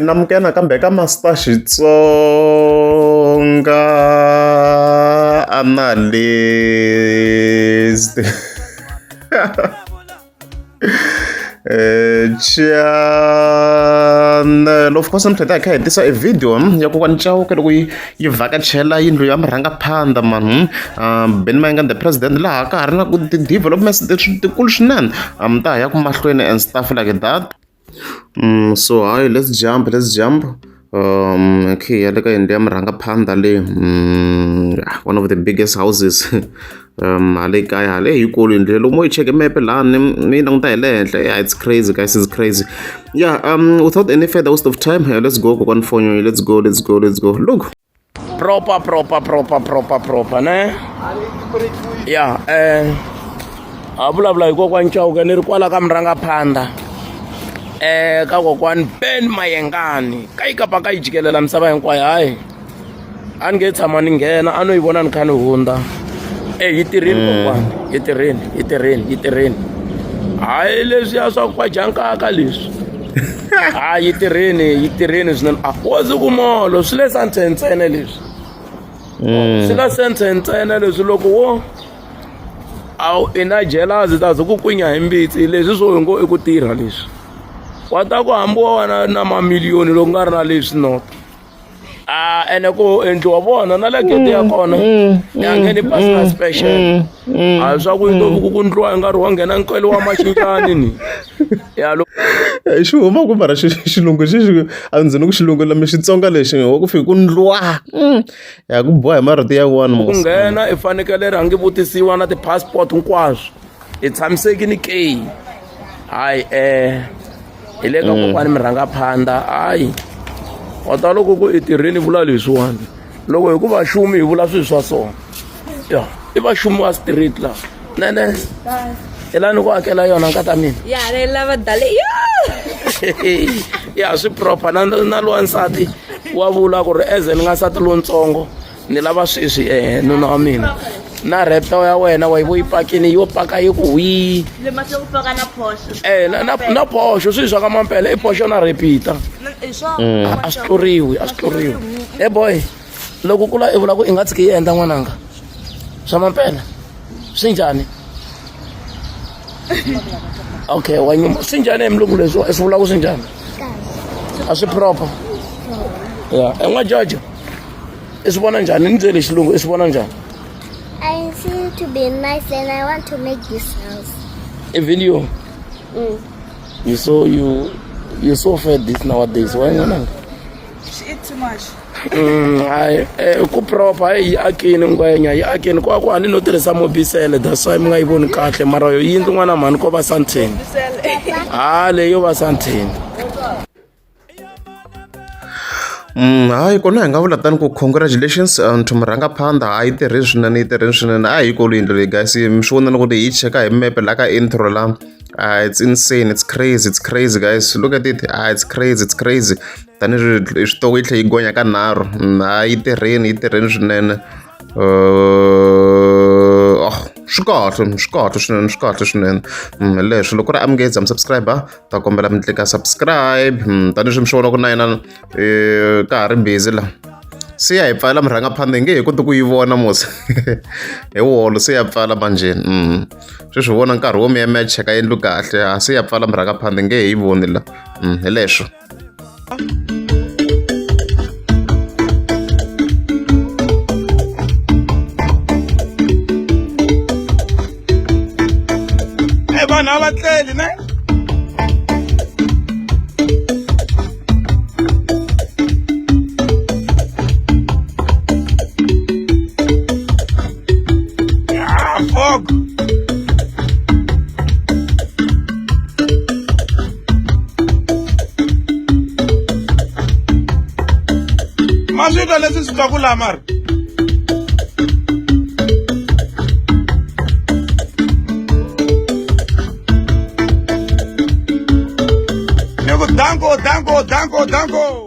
namukena kambe ka Master Xitsonga analyst. Channel of course mtheta kha hetisa e video ya kokwani Chauke loko yi vhakachela yindlu ya murhangaphandha man Benny Mayengani the president laha ka ha ri na ku developments tikulu swinene ta ya ku mahlweni and stuff like that. So let's jump okay ya le ka yindlu ya murhangaphandha le one of the biggest houses hale kaya hale yikulu yindlu loko mo yi cheke mepe laha ni languta hi le henhla. Yeah, it's crazy guys, it's crazy. Yeah, without any further waste of time, let's go kokwani Fonyo, let's go. Look, proper ne. Yeah, a vulavula hi kokwani Chauke ni ri kwala ka murhangaphandha ka kokwani Benny Mayengani ka yi kapa ka yi jikelela misava hinkwayo. Hayi a ni nge tshama ni nghena a no yi vona ni kha ni hundza. Yi tirheni kokwani, yi tirheni. Hayi leswiya swa ku kwajankaka leswi. Yi tirheni swinene. Wo zi ku molo swi le senthe ntsena leswi. Swi la senthe ntsena leswi loko wo i na jealousy ta ku kwinya hi mbitsi leswi swo ngo i ku tirha leswi. Wa ta ku hambiwa na mamiliyoni loko nga ri na leswi not. Ene ku endliwa vona na le gate ya kona ya ngheni personal special. A swa ku ku ndliwa nkarhi wa nghena nkwelo wa maxinjani ni. Ya lo xi huma ku mara xilungu xi a ndzeni ku xilungu lami Xitsonga lexi wa ku fika ku ndlwa ya ku boha hi marito ya wona mo. Ku nghena i fanekele rhangi vutisiwa na ti-passport hinkwaswo. I tshamisekini ke. Hayi hi le ka kokwani murhangaphandha. Hayi wa ta loko ku i tirheni vula leswiwani loko hi ku vaxumi hi vula swilo swa so. Ya i vaxumi wa street la nene i la ni ku akela yona nkata mina. Ya ni lava dale ya swi proper na lowa nsati wa vula ku ri eze ni nga nsati lontsongo ni lava sweswi nuna wa mina na repto ya wena wa yi pakini yo paka yi ku wi le matlo ku paka na Porsche na Porsche swi swa ka mampela i Porsche na repeater a swi tluriwi boy loko kula i vula ku i nga tshiki yi endla n'wananga swa mampela swi njhani. Okay wa nyuma swi njhani emlungu leswi i swi vula ku swi njhani a swi proper. Yeah n'wa Jojo i swi vona njhani ni byele xilungu i swi vona njhani. I see to be nice and I want to make this house. A video? You so fed this nowadays. Why not? She eat too much. Ku proper yi akini ngwenya yi akini ku ani no tirhisa mobisele that's why mi nga yi voni kahle mara yo yindlu n'wana mhani ko va santheni. Leyo va santheni. Hayi kona hi nga vula tani ku congratulations to murhangaphandha a yi tirheni swinene a hi yikulu yindlu leyi guys mi swi vona loko hi cheka hi mepe la ka intro la. It's insane, it's crazy guys, look at it. It's crazy tani switoko yi tlhe yi gonya ka nharhu. Yi tirheni swinene. Swi kahle swinene leswi loko ri amukeza mi subscriber ta kombela mi tlika subscribe tani swi mi swi vona ku na yena ka ha ri busy la se ya hi pfala murhangaphandha hi nge hi koti ku yi vona mos hi wolo se ya pfala manjeni swi vona nkarhi wo mi ya cheka yindlu kahle se ya pfala murhangaphandha hi nge hi yi voni la hi leswo. Vanhu a va tleli ne. Fog. Maswita leswi swi twa ku la mara. Danko.